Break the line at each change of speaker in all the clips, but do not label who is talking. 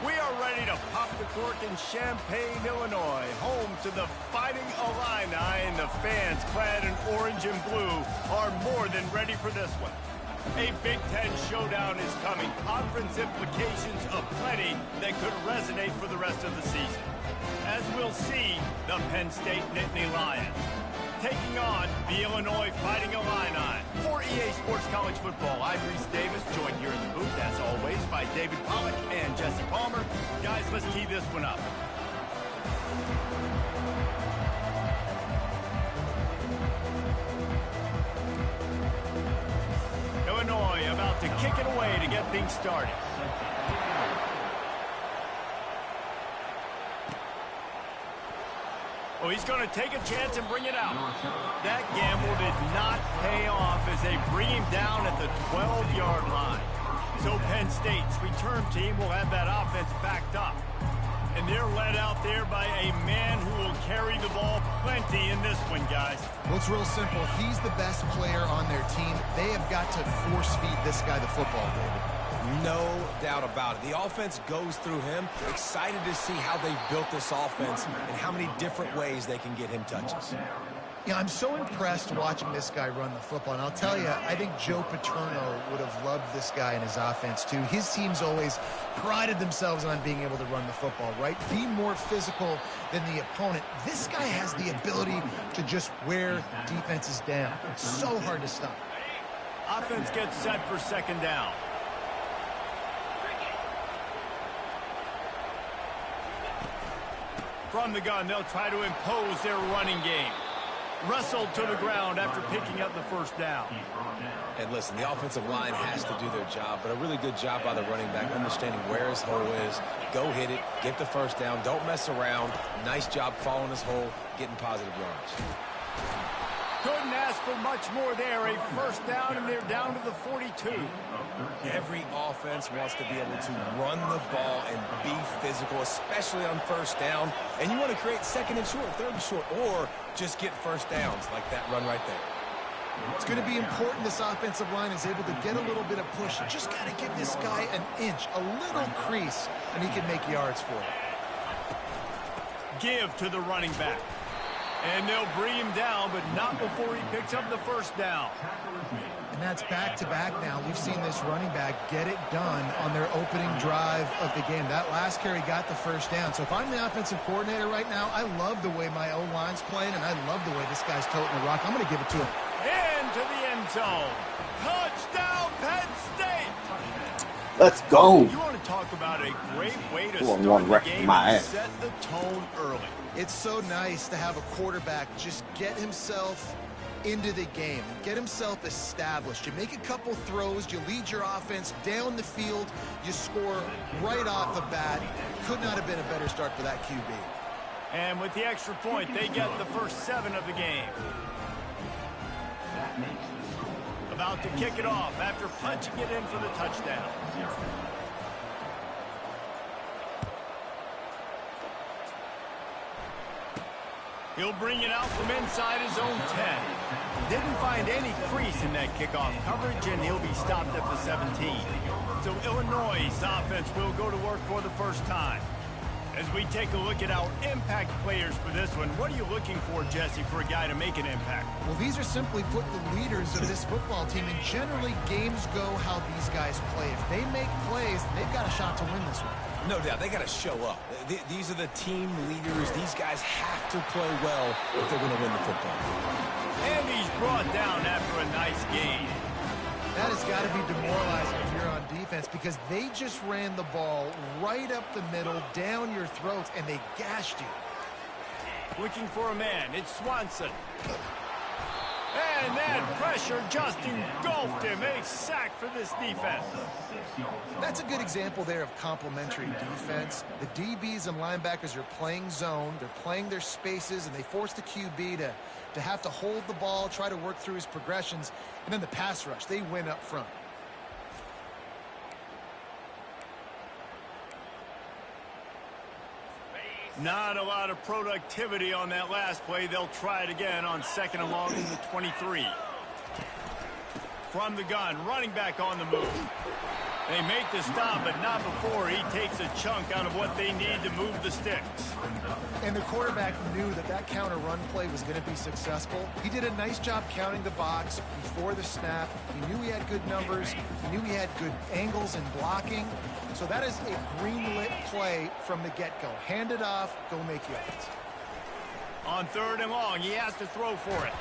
We are ready to pop the cork in Champaign, Illinois, home to the Fighting Illini, and the fans clad in orange and blue are more than ready for this one. A Big Ten showdown is coming. Conference implications aplenty that could resonate for the rest of the season. As we'll see, the Penn State Nittany Lions taking on the Illinois Fighting Illini. For EA Sports College Football, I'm Reese Davis, joined here in the booth, as always, by David Pollack and Jesse Palmer. Guys, let's key this one up. Illinois about to kick it away to get things started. Oh, he's going to take a chance and bring it out. That gamble did not pay off as they bring him down at the 12-yard line. So Penn State's return team will have that offense backed up. And they're led out there by a man who will carry the ball plenty in this one, guys.
Well, it's real simple. He's the best player on their team. They have got to force-feed this guy the football, David.
No doubt about it. The offense goes through him. Excited to see how they've built this offense and how many different ways they can get him touches.
Yeah, I'm so impressed watching this guy run the football. And I'll tell you, I think Joe Paterno would have loved this guy in his offense, too. His teams always prided themselves on being able to run the football, right? Be more physical than the opponent. This guy has the ability to just wear defenses down. It's so hard to stop.
Offense gets set for second down. From the gun, they'll try to impose their running game. Wrestled to the ground after picking up the first down.
And listen, the offensive line has to do their job, but a really good job by the running back, understanding where his hole is. Go hit it, get the first down, don't mess around. Nice job following his hole, getting positive yards.
Couldn't ask for much more there. A first down, and they're down to the 42.
Every offense wants to be able to run the ball and be physical, especially on first down. And you want to create second and short, third and short, or just get first downs like that run right there.
It's going to be important this offensive line is able to get a little bit of push. You just got to give this guy an inch, a little crease, and he can make yards for it.
Give to the running back. And they'll bring him down, but not before he picks up the first down.
And that's back-to-back now. We've seen this running back get it done on their opening drive of the game. That last carry got the first down. So if I'm the offensive coordinator right now, I love the way my O-line's playing, and I love the way this guy's toting the rock. I'm going to give it to him.
Into the end zone. Touchdown, Penn State!
Let's go.
You want to talk about a great way to start the game and set the tone early.
It's so nice to have a quarterback just get himself into the game, get himself established. You make a couple throws, you lead your offense down the field, you score right off the bat. Could not have been a better start for that QB.
And with the extra point, they get the first 7 of the game. About to kick it off after punching it in for the touchdown. He'll bring it out from inside his own 10. Didn't find any crease in that kickoff coverage, and he'll be stopped at the 17. So Illinois' offense will go to work for the first time. As we take a look at our impact players for this one, what are you looking for, Jesse, for a guy to make an impact?
Well, these are simply put the leaders of this football team, and generally games go how these guys play. If they make plays, they've got a shot to win this one.
No doubt, they got to show up. These are the team leaders. These guys have to play well if they're going to win the football.
And he's brought down after a nice gain.
That has got to be demoralizing if you're on defense, because they just ran the ball right up the middle, down your throats, and they gashed you.
Looking for a man. It's Swanson. And that pressure just engulfed him. A sack for this defense.
That's a good example there of complementary defense. The DBs and linebackers are playing zone. They're playing their spaces, and they force the QB to have to hold the ball, try to work through his progressions. And then the pass rush, they win up front.
Not a lot of productivity on that last play. They'll try it again on second and long in the 23. From the gun, running back on the move. They make the stop, but not before he takes a chunk out of what they need to move the sticks.
And the quarterback knew that that counter run play was going to be successful. He did a nice job counting the box before the snap. He knew he had good numbers. He knew he had good angles and blocking. So that is a green-lit play from the get-go. Hand it off, go make yards.
On 3rd and long, he has to throw for it.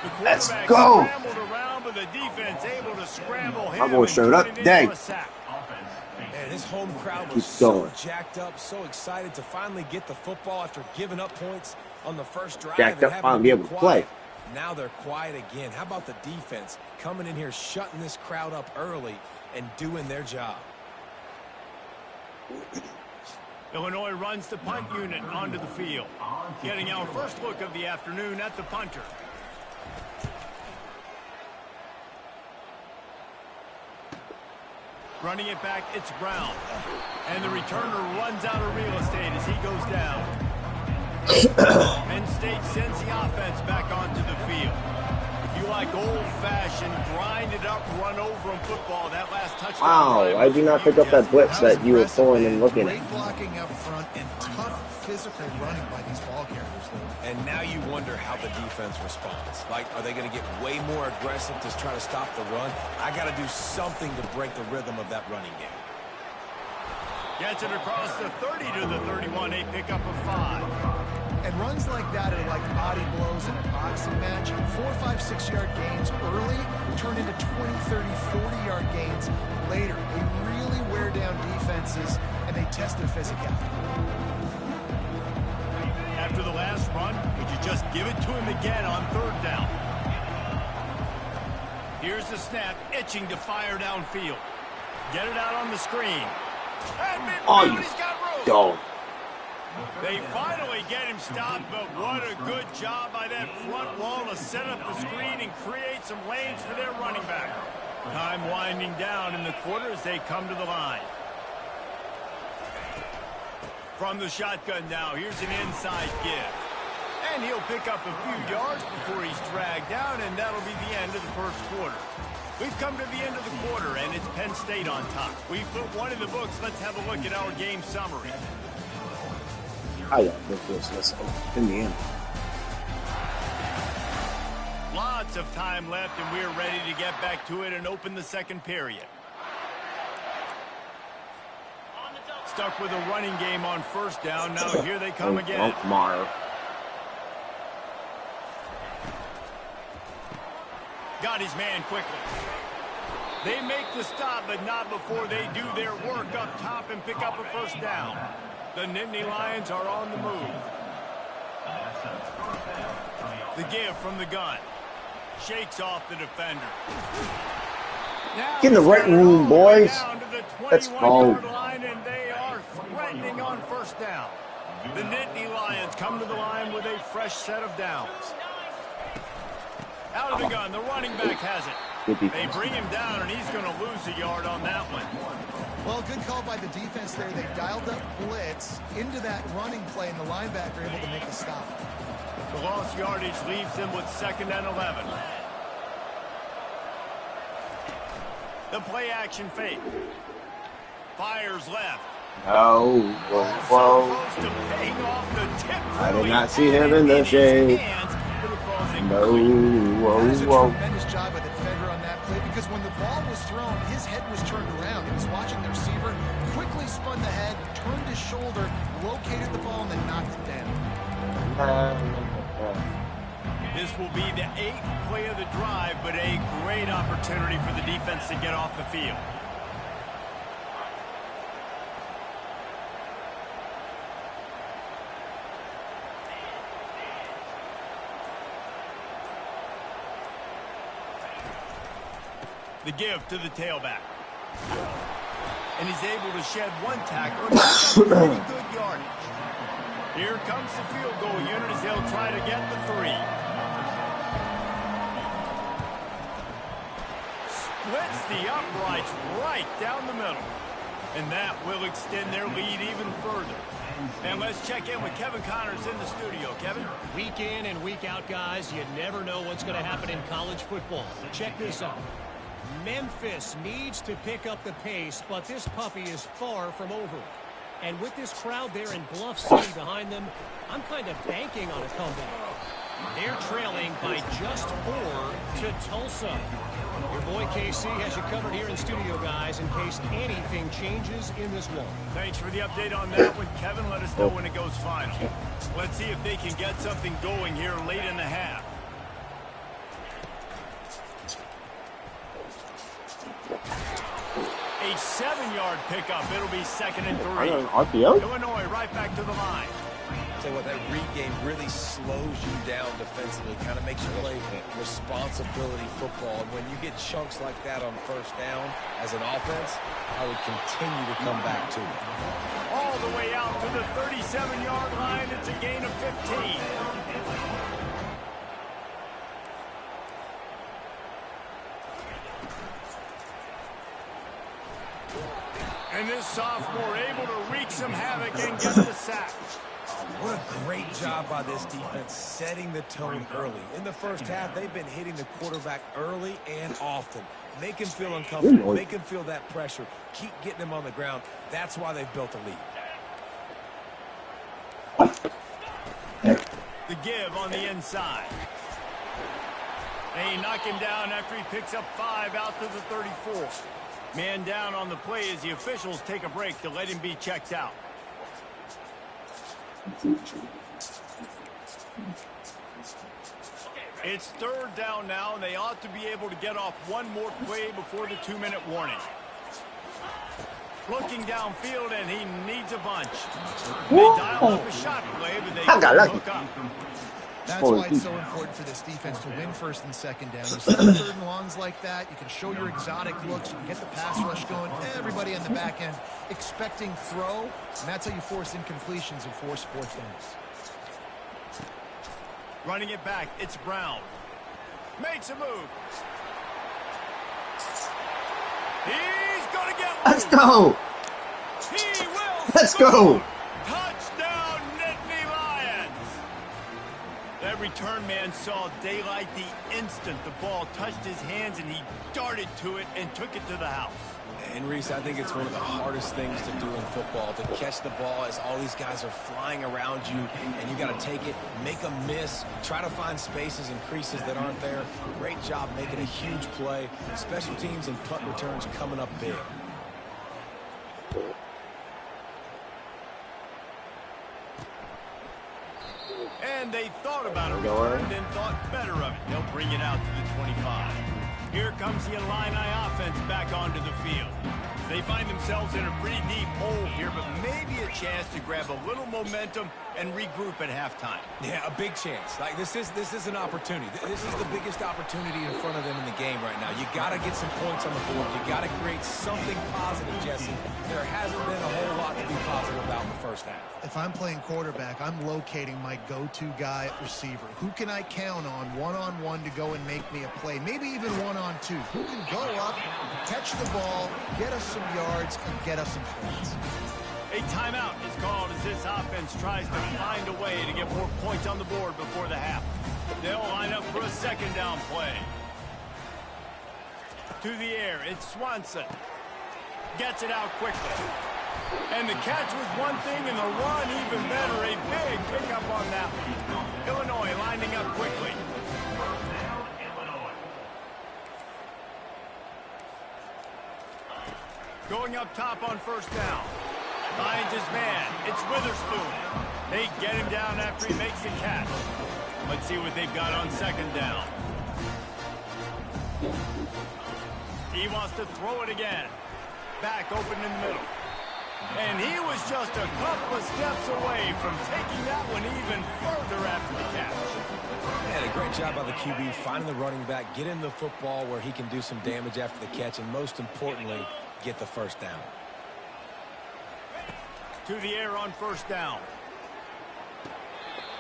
The
Let's
quarterback
go.
scrambled around, but the defense able to scramble him.
My boy showed up today.
Man, this home crowd was
Keep
so
going.
jacked up, so excited to finally get the football after giving up points on the first drive.
Jacked
and
up,
having
finally be able to
quiet.
play.
Now they're quiet again. How about the defense coming in here, shutting this crowd up early and doing their job?
Illinois runs the punt unit onto the field. Getting our first look of the afternoon at the punter. Running it back, it's Brown. And the returner runs out of real estate as he goes down. Penn State sends the offense back onto the field. If you like old-fashioned, grind-it-up, run-over-'em football, that last touchdown.
Wow, I do not pick up that blitz that you were pulling and looking at.
Great blocking up front and tough physical running by these ball carriers, though.
And now you wonder how the defense responds. Like, are they going to get way more aggressive to try to stop the run? I got to do something to break the rhythm of that running game.
Gets it across the 30 to the 31, a pickup of 5.
And runs like that are like body blows in a boxing match. 4, 5, 6-yard gains early turn into 20, 30, 40-yard gains later. They really wear down defenses, and they test their physicality.
After the last run, would you just give it to him again on 3rd down? Here's the snap, itching to fire downfield. Get it out on the screen. And midfield, he's got room.
Dog.
They finally get him stopped, but what a good job by that front wall to set up the screen and create some lanes for their running back. Time winding down in the quarter as they come to the line. From the shotgun now, here's an inside give. And he'll pick up a few yards before he's dragged down, and that'll be the end of the first quarter. We've come to the end of the quarter, and it's Penn State on top. We've put one in the books. Let's have a look at our game summary.
I got this in the end.
Lots of time left, and we're ready to get back to it and open the second period. Stuck with a running game on 1st down. Now here they come again. Got his man quickly. They make the stop, but not before they do their work up top and pick up a 1st down. The Nittany Lions are on the move. The give from the gun. Shakes off the defender. Now
Get in the right room, boys. Let's go.
Line, and they are threatening on 1st down. The Nittany Lions come to the line with a fresh set of downs. Out of the gun, the running back has it. They bring him down, and he's going to lose a yard on that one.
Well, good call by the defense there. They dialed up blitz into that running play, and the linebacker able to make the stop.
The lost yardage leaves them with 2nd and 11. The play action fake. Fires left.
Oh, whoa. I did not see him in the shade. No, whoa.
Tremendous job by the defender on that play, because when the ball was thrown, his head was turned around. He was watching the receiver, quickly spun the head, turned his shoulder, located the ball, and then knocked it down.
This will be the 8th play of the drive, but a great opportunity for the defense to get off the field. The give to the tailback. And he's able to shed 1 tackle and pick up pretty good yardage. Here comes the field goal unit as they'll try to get the 3. Splits the uprights right down the middle. And that will extend their lead even further. And let's check in with Kevin Connors in the studio. Kevin?
Week in and week out, guys, you never know what's going to happen in college football. Check this out. Memphis needs to pick up the pace, but this puppy is far from over. And with this crowd there in Bluff City behind them, I'm kind of banking on a comeback. They're trailing by just 4 to Tulsa. Your boy KC has you covered here in studio, guys, in case anything changes in this one.
Thanks for the update on that one, Kevin. Let us know when it goes final. Let's see if they can get something going here late in the half. A 7-yard pickup. It'll be 2nd and 3. Illinois right back to the line.
Tell you what, that read game really slows you down defensively, kind of makes you play responsibility football. And when you get chunks like that on first down as an offense, I would continue to come back to it.
All the way out to the 37-yard line. It's a gain of 15. And this sophomore able to wreak some havoc and get the sack.
What a great job by this defense setting the tone early. In the first half, they've been hitting the quarterback early and often. Make him feel uncomfortable. Make him feel that pressure. Keep getting him on the ground. That's why they've built a lead.
The give on the inside. They knock him down after he picks up 5 out to the 34. Man down on the play as the officials take a break to let him be checked out. It's 3rd down now, and they ought to be able to get off one more play before the 2-minute warning. Looking downfield, and he needs a bunch. They dial up a shot play, but they can't hook up.
That's why it's so important for this defense to win 1st and 2nd down. You set 3rd and longs like that, you can show your exotic looks, you can get the pass rush going, everybody on the back end expecting throw, and that's how you force incompletions and force 4th downs.
Running it back, it's Brown. Makes a move. He's going to get loose.
Let's go.
He will
Let's
score.
go.
Touchdown, Nittany Lions. That return man saw daylight the instant the ball touched his hands, and he darted to it and took it to the house.
And Reese, I think it's one of the hardest things to do in football, to catch the ball as all these guys are flying around you, and you got to take it, make a miss, try to find spaces and creases that aren't there. Great job making a huge play. Special teams and punt returns coming up big.
And they thought about a return, then thought better of it. They'll bring it out to the 25. Here comes the Illini offense back onto the field. They find themselves in a pretty deep hole here, but maybe a chance to grab a little momentum and regroup at halftime.
Yeah, a big chance. Like this is an opportunity. This is the biggest opportunity in front of them in the game right now. You got to get some points on the board. You got to create something positive, Jesse. There hasn't been a whole lot to be positive about in the first half.
If I'm playing quarterback, I'm locating my go-to guy at receiver. Who can I count on one-on-one to go and make me a play? Maybe even one-on-two. Who can go up, catch the ball, get us some yards, and get us some points?
A timeout is called as this offense tries to find a way to get more points on the board before the half. They'll line up for a 2nd down play. To the air, it's Swanson. Gets it out quickly. And the catch was one thing, and the run even better. A big pickup on that one. Illinois lining up quickly. Going up top on 1st down. Finds his man. It's Witherspoon. They get him down after he makes the catch. Let's see what they've got on 2nd down. He wants to throw it again. Back open in the middle. And he was just a couple of steps away from taking that one even further after the catch.
And a great job by the QB finding the running back, getting the football where he can do some damage after the catch, and most importantly, get the 1st down.
To the air on 1st down.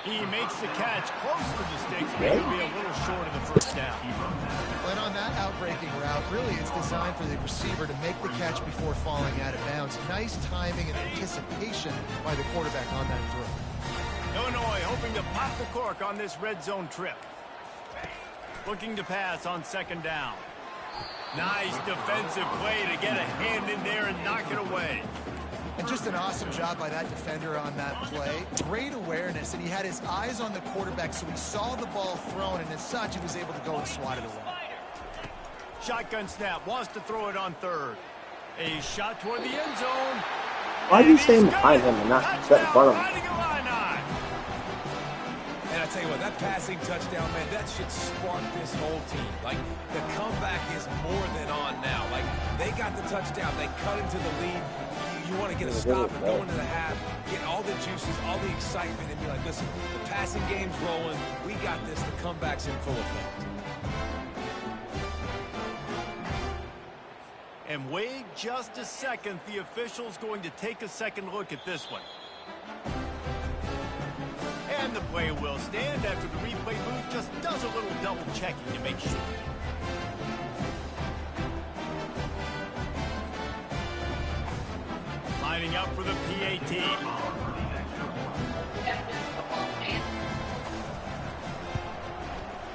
He makes the catch close to the sticks, but he'll be a little short of the 1st down.
But on that outbreaking route, really it's designed for the receiver to make the catch before falling out of bounds. Nice timing and anticipation by the quarterback on that throw.
Illinois hoping to pop the cork on this red zone trip. Looking to pass on 2nd down. Nice defensive play to get a hand in there and knock it away.
And just an awesome job by that defender on that play. Great awareness, and he had his eyes on the quarterback, so he saw the ball thrown, and as such, he was able to go and swat it away.
Shotgun snap, wants to throw it on third. A shot toward the end zone.
Why are you staying behind him and not set in front of him?
And I tell you what, that passing touchdown, man, that should spark this whole team. Like, the comeback is more than on now. Like, they got the touchdown. They cut into the lead. You want to get a stop and go into the half, get all the juices, all the excitement, and be like, listen, the passing game's rolling. We got this. The comeback's in full effect.
And wait just a second. The official's going to take a second look at this one. And the play will stand after the replay booth just does a little double checking to make sure. Lining up for the PAT.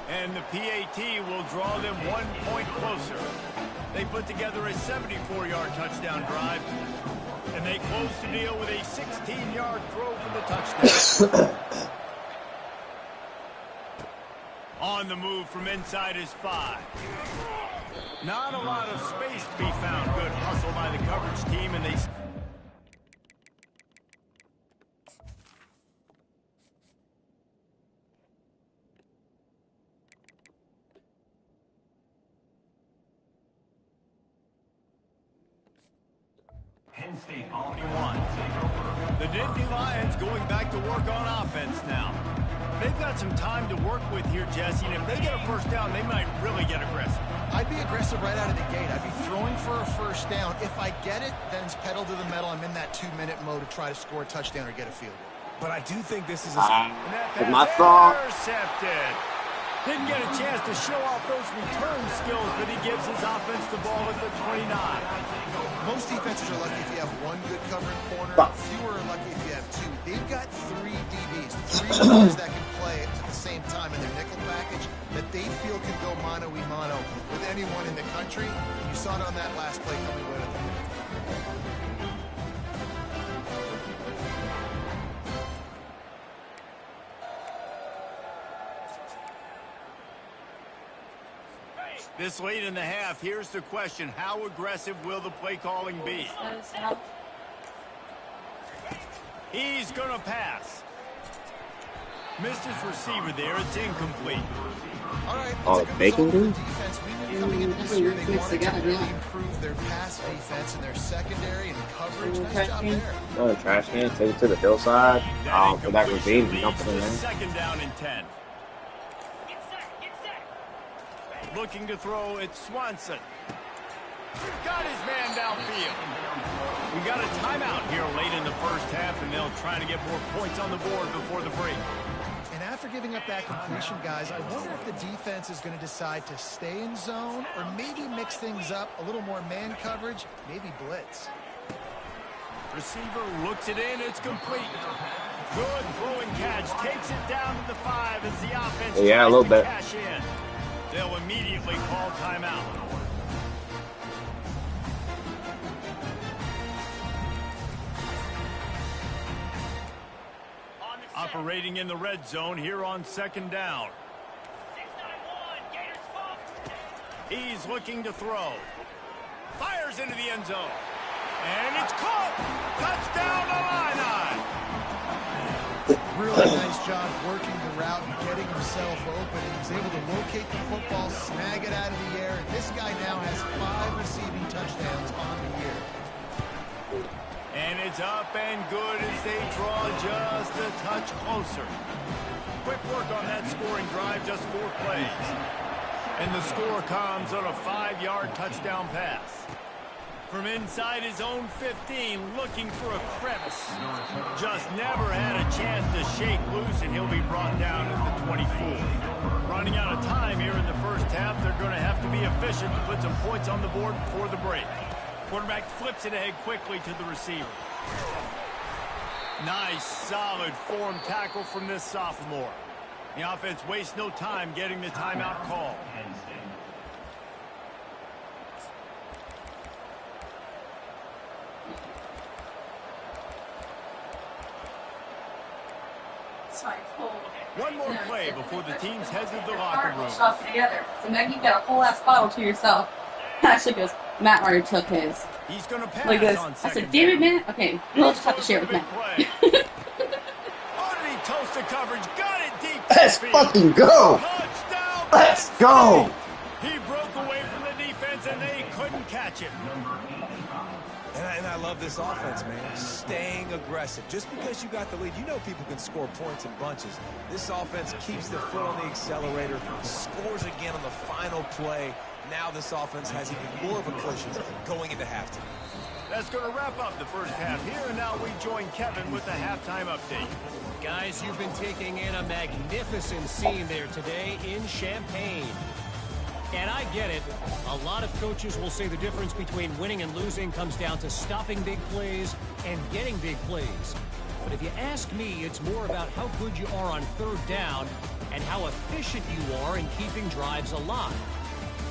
And the PAT will draw them 1 point closer. They put together a 74-yard touchdown drive, and they close the deal with a 16-yard throw for the touchdown. On the move from inside his 5. Not a lot of space to be found. Good hustle by the coverage team, and they... The Nittany Lions going back to work on offense now. They've got some time to work with here, Jesse, and if they get a first down, they might really get aggressive.
I'd be aggressive right out of the gate. I'd be throwing for a first down. If I get it, then it's pedal to the metal. I'm in that 2-minute mode to try to score a touchdown or get a field goal.
But I do think this is a...
my thought.
Intercepted. Didn't get a chance to show off those return skills, but he gives his offense the ball at the 29.
Most defenses are lucky if you have one good covering corner. Fewer are lucky if you have 2. They've got 3 DBs, 3 guys that can play at the same time in their nickel package that they feel can go mano-a-mano with anyone in the country. You saw it on that last play coming with it.
This late in the half, here's the question. How aggressive will the play calling be? He's going to pass. Missed his receiver there. It's incomplete.
All right.
Oh, bacon dude?
Defense. We knew coming into this year they wanted to really improve their pass defense and their secondary and coverage. Nice job there.
Another trash can. Take it to the hillside. For that ravine, we don't put it in.
Second down and 10. Looking to throw, it's Swanson. Got his man downfield. We got a timeout here late in the first half, and they'll try to get more points on the board before the break.
And after giving up that completion, guys, I wonder if the defense is going to decide to stay in zone or maybe mix things up, a little more man coverage, maybe blitz.
Receiver looks it in, it's complete. Good throwing catch, takes it down to the 5 as the offense
a little bit.
Cash in. They'll immediately call timeout. Operating in the red zone here on second down. He's looking to throw. Fires into the end zone. And it's caught. Touchdown Illini.
Really nice job working the route and getting himself open. He was able to locate the football, snag it out of the air, and this guy now has 5 receiving touchdowns on the year.
And it's up and good as they draw just a touch closer. Quick work on that scoring drive, just 4 plays. And the score comes on a 5-yard touchdown pass. From inside his own 15, looking for a crevice. Just never had a chance to shake loose, and he'll be brought down at the 24. Running out of time here in the first half, they're going to have to be efficient to put some points on the board before the break. Quarterback flips it ahead quickly to the receiver. Nice, solid form tackle from this sophomore. The offense wastes no time getting the timeout call. One more play before the teams head to the locker room.
Shop together. So now you've got a whole ass bottle to yourself. Actually goes, Matt already took his.
He's going to pass
Like this.
on
I said,
second
damn it,
down.
Matt. Okay, we'll just have to share it with Matt.
Underneath toast the coverage, got it deep.
Let's fucking go.
Touchdown.
Let's go.
He broke away from the defense and they couldn't catch him.
And I love this offense, man. Staying aggressive. Just because you got the lead, you know people can score points in bunches. This offense keeps their foot on the accelerator, scores again on the final play. Now this offense has even more of a cushion going into halftime.
That's going to wrap up the first half here, and now we join Kevin with the halftime update.
Guys, you've been taking in a magnificent scene there today in Champaign. And I get it. A lot of coaches will say the difference between winning and losing comes down to stopping big plays and getting big plays. But if you ask me, it's more about how good you are on third down and how efficient you are in keeping drives alive.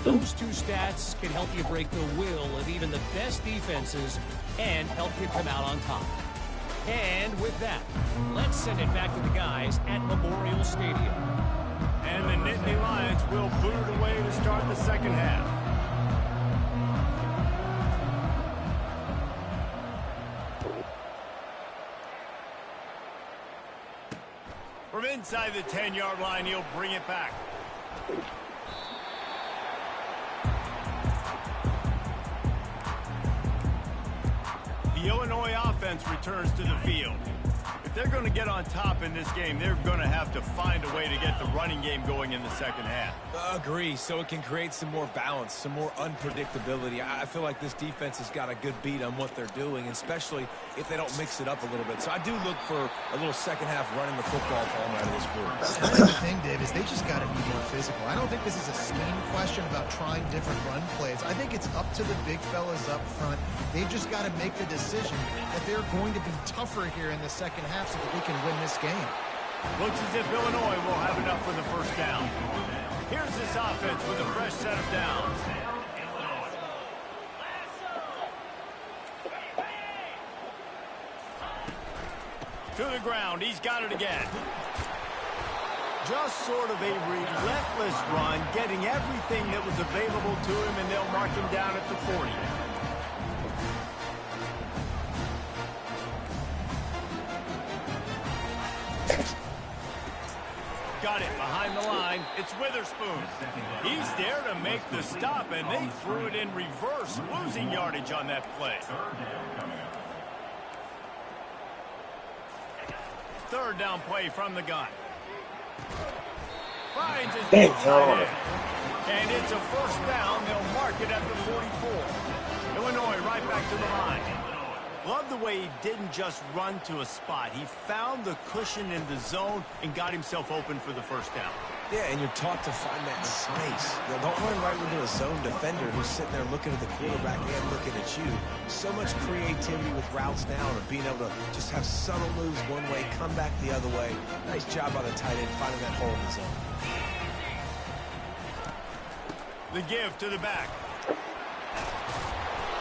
Those two stats can help you break the will of even the best defenses and help you come out on top. And with that, let's send it back to the guys at Memorial Stadium.
And the Nittany Lions will boot it away to start the second half. From inside the 10-yard line, he'll bring it back. The Illinois offense returns to the field. If they're going to get on top in this game, they're going to have to find a way to get the running game going in the second half.
Agree, so it can create some more balance, some more unpredictability. I feel like this defense has got a good beat on what they're doing, especially if they don't mix it up a little bit. So I do look for a little second half running the football falling out of this group.
I think the thing, Dave, is they just got to be more physical. I don't think this is a scheme question about trying different run plays. I think it's up to the big fellas up front. They've just got to make the decision that they're going to be tougher here in the second half so that we can win this game.
Looks as if Illinois will have enough for the first down. Here's this offense with a fresh set of downs. To the ground, he's got it again. Just sort of a relentless run, getting everything that was available to him, and they'll mark him down at the 40. Got it behind the line. It's Witherspoon. He's there to make the stop, and they threw it in reverse, losing yardage on that play. Third down play from the gun. Finds his big tight end. And it's a first down. They'll mark it at the 44. Illinois right back to the line. Love the way he didn't just run to a spot. He found the cushion in the zone and got himself open for the first down.
Yeah, and you're taught to find that space. You know, don't run right into a zone defender who's sitting there looking at the quarterback and looking at you. So much creativity with routes now and being able to just have subtle moves one way, come back the other way. Nice job by the tight end finding that hole in the zone.
The give to the back.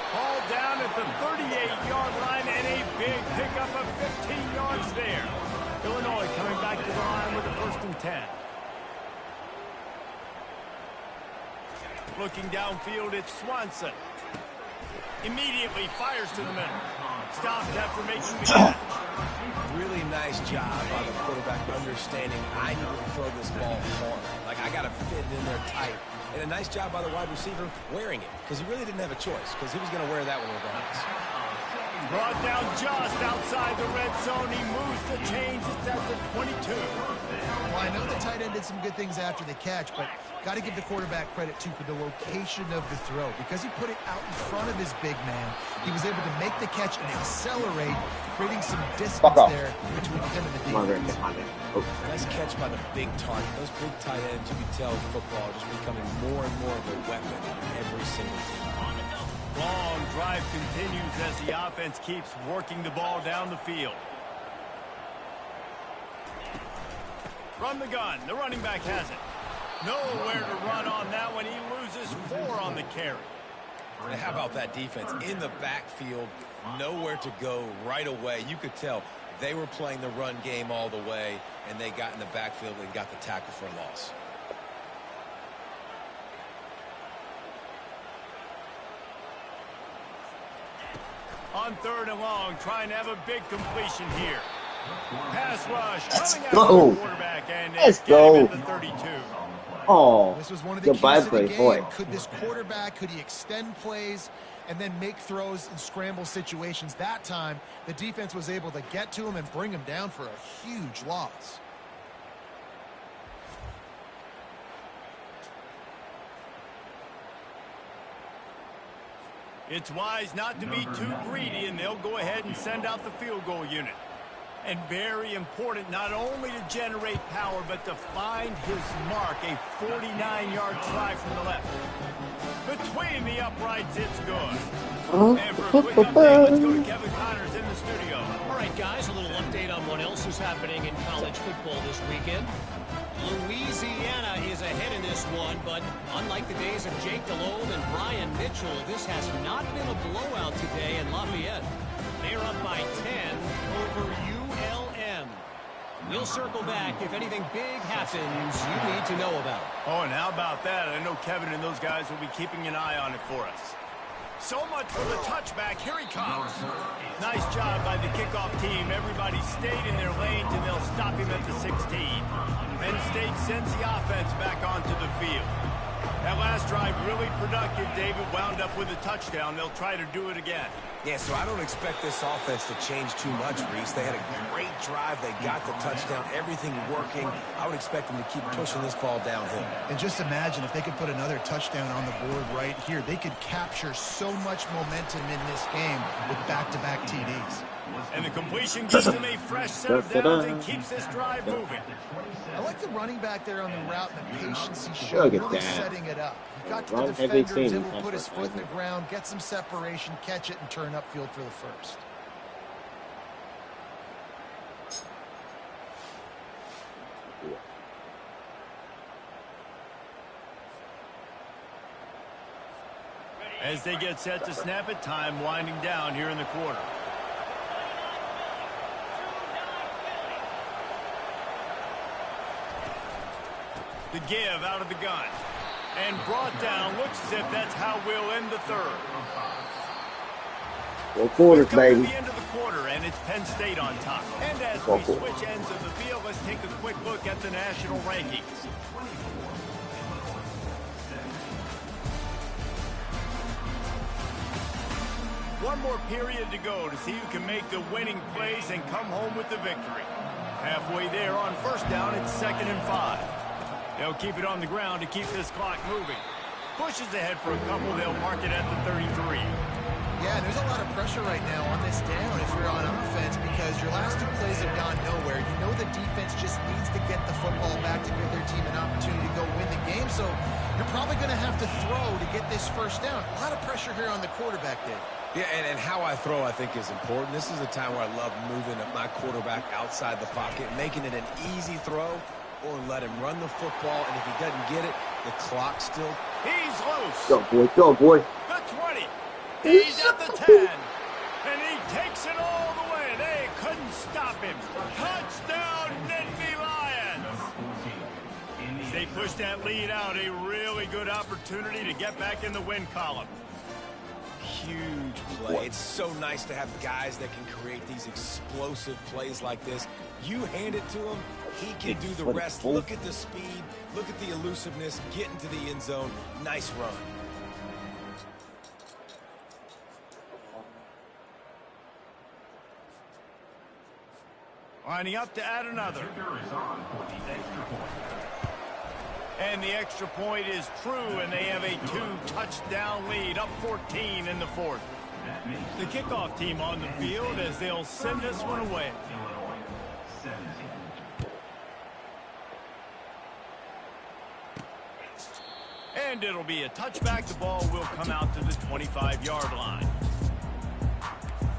Ball down at the 38-yard line and a big pickup of 15 yards there. Illinois coming back to the line with a 1st and 10. Looking downfield, it's Swanson. Immediately fires to the middle. Stopped after making the catch.
Really nice job by the quarterback understanding I need to throw this ball hard. Like, I got to fit it in there tight. And a nice job by the wide receiver wearing it, because he really didn't have a choice, because he was going to wear that one regardless.
Brought down just outside the red zone. He moves the chains. It's at the 22.
Well, I know the tight end did some good things after the catch, but got to give the quarterback credit, too, for the location of the throw. Because he put it out in front of his big man, he was able to make the catch and accelerate, creating some distance there between him and the defense.
Nice catch by the big target. Those big tight ends, you can tell in football, are just becoming more and more of a weapon on every single team.
Long drive continues as the offense keeps working the ball down the field. From the gun, the running back has it. Nowhere to run on that one. He loses 4 on the carry.
And how about that defense in the backfield? Nowhere to go right away. You could tell They were playing the run game all the way, and they got in the backfield and got the tackle for a loss.
On 3rd and long, trying to have a big completion here. Pass rush coming out
go.
of the quarterback, and
Let's
get
go.
him at the 32.
Oh,
This was one of the
goodbye,
keys to the
play,
game.
boy.
Could this quarterback, could he extend plays and then make throws in scramble situations? That time, the defense was able to get to him and bring him down for a huge loss.
It's wise not to be too greedy, and they'll go ahead and send out the field goal unit. And very important, not only to generate power, but to find his mark, a 49-yard try from the left. Between the uprights, it's good. And for a quick update, let's go to Kevin Connors in the studio.
All right, guys, a little update on what else is happening in college football this weekend. Louisiana is ahead in this one, but unlike the days of Jake Delhomme and Brian Mitchell, this has not been a blowout today in Lafayette. They're up by 10 over ULM. We'll circle back if anything big happens you need to know about.
Oh, and how about that? I know Kevin and those guys will be keeping an eye on it for us. So much for the touchback. Here he comes. Nice job by the kickoff team. Everybody stayed in their lanes, and they'll stop him at the 16. Penn State sends the offense back onto the field. That last drive really productive. David wound up with a touchdown. They'll try to do it again.
Yeah, so I don't expect this offense to change too much, Reese. They had a great drive. They got the touchdown. Everything working. I would expect them to keep pushing this ball downhill.
And just imagine if they could put another touchdown on the board right here. They could capture so much momentum in this game with back-to-back TDs.
And the completion gives them a fresh set of downs and keeps this drive moving.
I like the running back there on the route and the patience he showed,
Look at
really
that.
setting it up. He got to
Run
the
heavy
defender, was
team.
able to put his foot in the ground, get some separation, catch it, and turn upfield for the first.
As they get set to snap it, time winding down here in the quarter. The give out of the gun. And brought down. Looks as if that's how we'll end the third.
4 quarters,
We've come to
baby.
the end of the quarter, and it's Penn State on top. And as we switch ends of the field, let's take a quick look at the national rankings. One more period to go to see who can make the winning plays and come home with the victory. Halfway there on first down, it's 2nd and 5. They'll keep it on the ground to keep this clock moving. Pushes ahead for a couple, they'll mark it at the 33.
Yeah, and there's a lot of pressure right now on this down if you're on offense because your last 2 plays have gone nowhere. You know the defense just needs to get the football back to give their team an opportunity to go win the game, so you're probably going to have to throw to get this first down. A lot of pressure here on the quarterback, Dave.
Yeah, and how I throw, I think, is important. This is a time where I love moving my quarterback outside the pocket, making it an easy throw, or let him run the football, and if he doesn't get it, the clock still.
He's loose.
Go, boy. Go, boy.
The 20. He's at the 10. And he takes it all the way. They couldn't stop him. Touchdown, Nittany Lions. They push that lead out. A really good opportunity to get back in the win column.
Huge play. It's so nice to have guys that can create these explosive plays like this. You hand it to him, he can do the rest. Look at the speed, look at the elusiveness, get into the end zone. Nice run.
Lining up to add another. And the extra point is true, and they have a 2-touchdown lead, up 14 in the 4th. The kickoff team on the field as they'll send this one away. And it'll be a touchback. The ball will come out to the 25-yard line.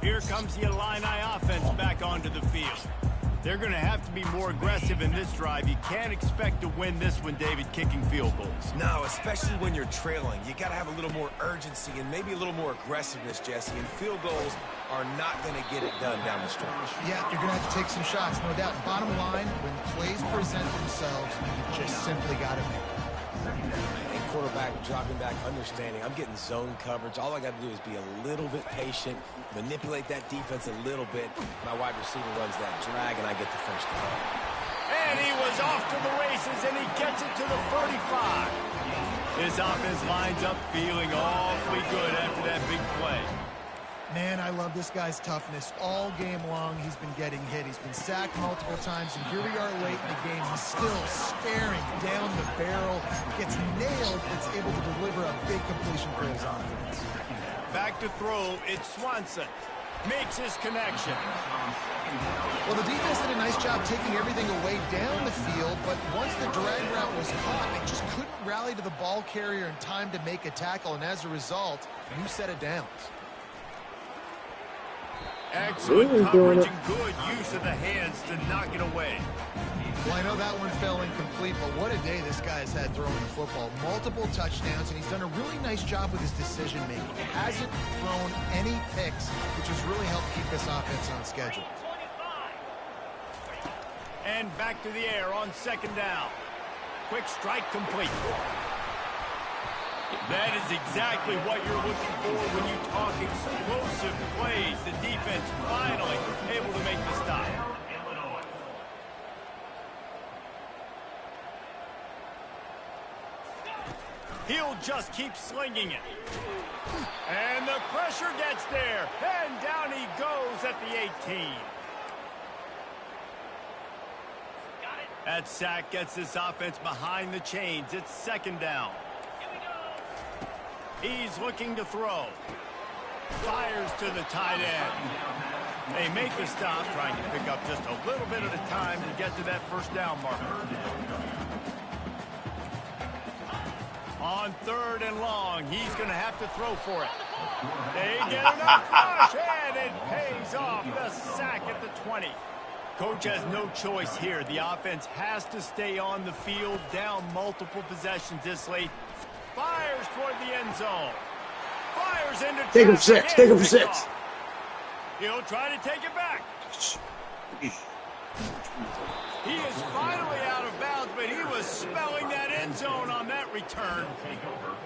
Here comes the Illini offense back onto the field. They're going to have to be more aggressive in this drive. You can't expect to win this one, David, kicking field goals.
No, especially when you're trailing. You got to have a little more urgency and maybe a little more aggressiveness, Jesse. And field goals are not going to get it done down the stretch.
Yeah, you're going to have to take some shots, no doubt. Bottom line, when plays present themselves, you just simply got to make them.
Quarterback dropping back, understanding. I'm getting zone coverage. All I got to do is be a little bit patient, manipulate that defense a little bit. My wide receiver runs that drag, and I get the first down.
And he was off to the races, and he gets it to the 45. His offense lines up feeling awfully good after that big play.
Man, I love this guy's toughness. All game long, he's been getting hit. He's been sacked multiple times, and here we are late in the game. He's still staring down the barrel, gets nailed, but is able to deliver a big completion for his offense.
Back to throw, it's Swanson. Makes his connection.
Well, the defense did a nice job taking everything away down the field, but once the drag route was caught, they just couldn't rally to the ball carrier in time to make a tackle, and as a result, new set of downs.
Excellent coverage and good use of the hands to knock it away.
Well, I know that one fell incomplete, but what a day this guy has had throwing the football. Multiple touchdowns, and he's done a really nice job with his decision-making. Hasn't thrown any picks, which has really helped keep this offense on schedule.
And back to the air on second down. Quick strike complete. That is exactly what you're looking for when you talk explosive plays. The defense finally able to make the stop. He'll just keep slinging it. And the pressure gets there. And down he goes at the 18. That sack gets this offense behind the chains. It's second down. He's looking to throw. Fires to the tight end. They make the stop, trying to pick up just a little bit at a time to get to that first down marker. On third and long, he's going to have to throw for it. They get enough rush, and it pays off. The sack at the 20. Coach has no choice here. The offense has to stay on the field, down multiple possessions this late. Fires toward the end zone. Fires into
Take him for six. Take him for six.
He'll try to take it back. He is finally out of bounds, but he was smelling that end zone on that return.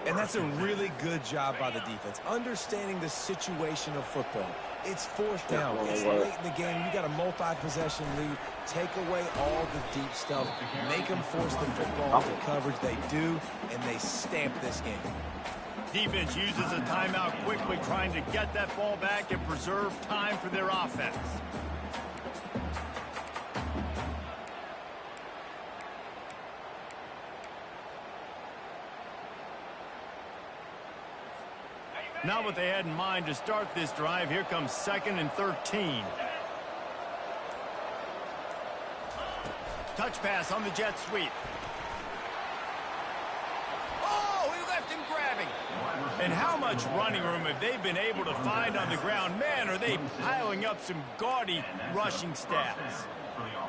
And that's a really good job by the defense, understanding the situation of football. It's fourth down. It's late in the game. You got a multi-possession lead. Take away all the deep stuff. Make them force the football into coverage. They do, and they stamp this game.
Defense uses a timeout quickly, trying to get that ball back and preserve time for their offense. Not what they had in mind to start this drive. Here comes 2nd and 13. Touch pass on the jet sweep. Oh, he left him grabbing. And how much running room have they been able to find on the ground? Man, are they piling up some gaudy rushing stats.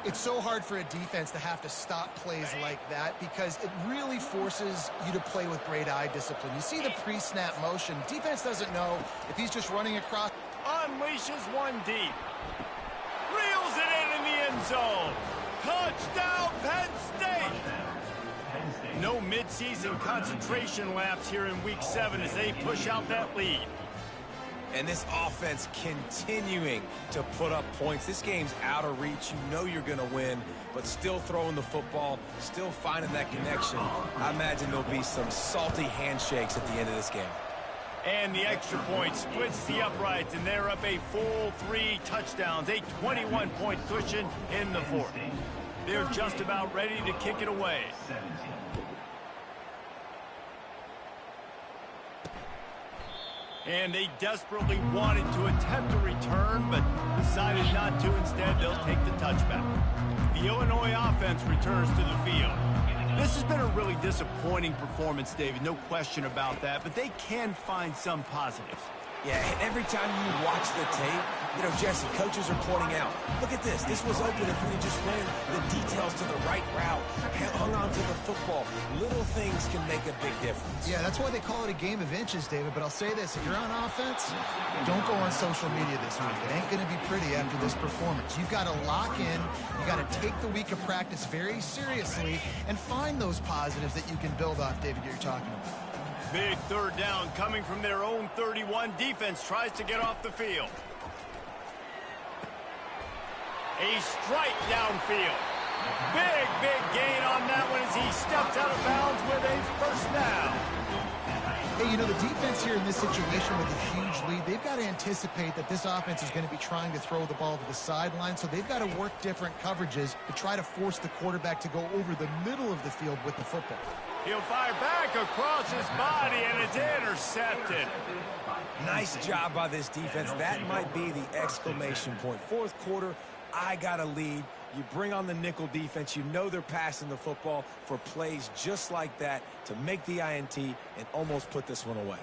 It's so hard for a defense to have to stop plays like that because it really forces you to play with great eye discipline. You see the pre-snap motion. Defense doesn't know if he's just running across.
Unleashes one deep. Reels it in the end zone. Touchdown, Penn State. No midseason concentration laps here in Week 7 as they push out that lead.
And this offense continuing to put up points. This game's out of reach. You know you're going to win, but still throwing the football, still finding that connection. I imagine there'll be some salty handshakes at the end of this game.
And the extra point splits the uprights, and they're up a full 3 touchdowns, a 21-point cushion in the fourth. They're just about ready to kick it away. And they desperately wanted to attempt a return, but decided not to. Instead, they'll take the touchback. The Illinois offense returns to the field. This has been a really disappointing performance, David. No question about that, but they can find some positives.
Yeah, and every time you watch the tape, you know, Jesse, coaches are pointing out, look at this. This was open if we just ran the details to the right route, hung on to the football. Little things can make a big difference.
Yeah, that's why they call it a game of inches, David. But I'll say this, if you're on offense, don't go on social media this week. It ain't going to be pretty after this performance. You've got to lock in. You got to take the week of practice very seriously and find those positives that you can build off, David, you're talking about.
Big third down coming from their own 31. Defense tries to get off the field. A strike downfield. Big gain on that one as he steps out of bounds with a first down.
Hey, you know, the defense here in this situation with a huge lead, they've got to anticipate that this offense is going to be trying to throw the ball to the sideline, so they've got to work different coverages to try to force the quarterback to go over the middle of the field with the football.
He'll fire back across his body, and it's intercepted.
Nice job by this defense. That might be the exclamation point. Fourth quarter, I got a lead. You bring on the nickel defense. You know they're passing the football for plays just like that to make the INT and almost put this one away.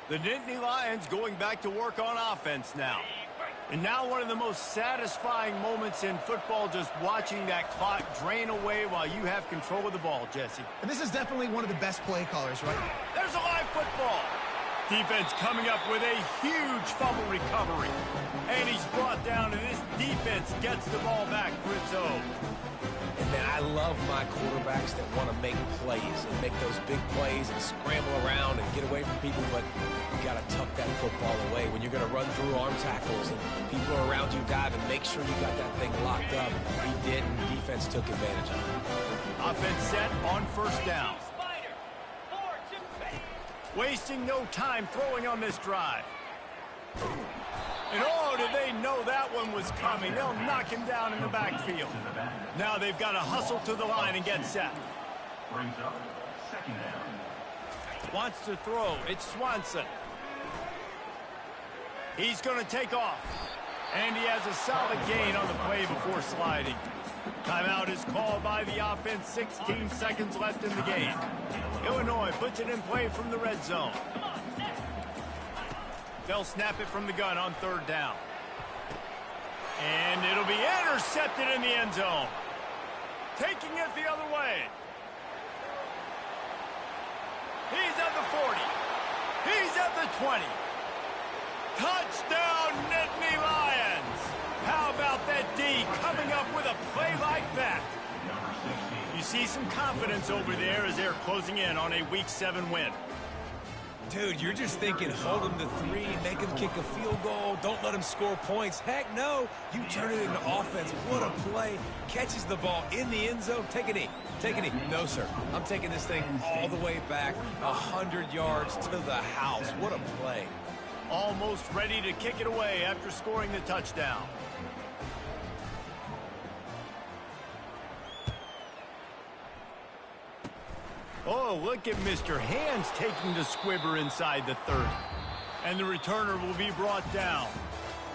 The Nittany Lions going back to work on offense now. And now one of the most satisfying moments in football, just watching that clock drain away while you have control of the ball, Jesse.
And this is definitely one of the best play callers, right?
There's a live football. Defense coming up with a huge fumble recovery. And he's brought down, and this defense gets the ball back for its own.
And man, I love my quarterbacks that want to make plays and make those big plays and scramble around and get away from people, but you got to tuck that football away. When you're going to run through arm tackles and people are around you diving, make sure you got that thing locked up. He did, and defense took advantage of it.
Offense set on first down. Wasting no time throwing on this drive. And oh, did they know that one was coming. They'll knock him down in the backfield. Now they've got to hustle to the line and get set.
Brings up second down.
Wants to throw. It's Swanson. He's going to take off. And he has a solid gain on the play before sliding. Timeout is called by the offense. 16 seconds left in the game. Illinois puts it in play from the red zone. They'll snap it from the gun on third down. And it'll be intercepted in the end zone. Taking it the other way. He's at the 40. He's at the 20. Touchdown, Nittany Lions. How about that D coming up with a play like that? You see some confidence over there as they're closing in on a Week 7 win.
Dude, you're just thinking, hold him to 3, make him kick a field goal, don't let him score points. Heck no, you turn it into offense. What a play. Catches the ball in the end zone. Take a knee. Take a knee. No, sir. I'm taking this thing all the way back 100 yards to the house. What a play.
Almost ready to kick it away after scoring the touchdown. Oh, look at Mr. Hands taking the squibber inside the 30. And the returner will be brought down.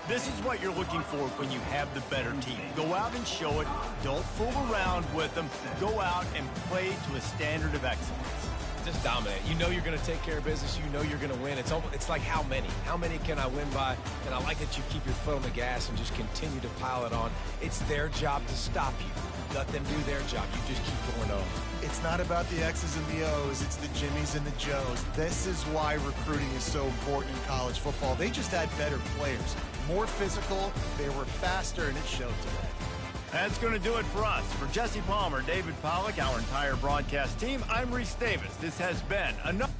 This is what you're looking for when you have the better team. Go out and show it. Don't fool around with them. Go out and play to a standard of excellence.
Just dominate. You know you're going to take care of business. You know you're going to win. It's like how many? How many can I win by? And I like that you keep your foot on the gas and just continue to pile it on. It's their job to stop you. Let them do their job. You just keep going over.
It's not about the X's and the O's. It's the Jimmies and the Joes. This is why recruiting is so important in college football. They just had better players. More physical. They were faster, and it showed today.
That's going to do it for us. For Jesse Palmer, David Pollack, our entire broadcast team, I'm Reese Davis. This has been another...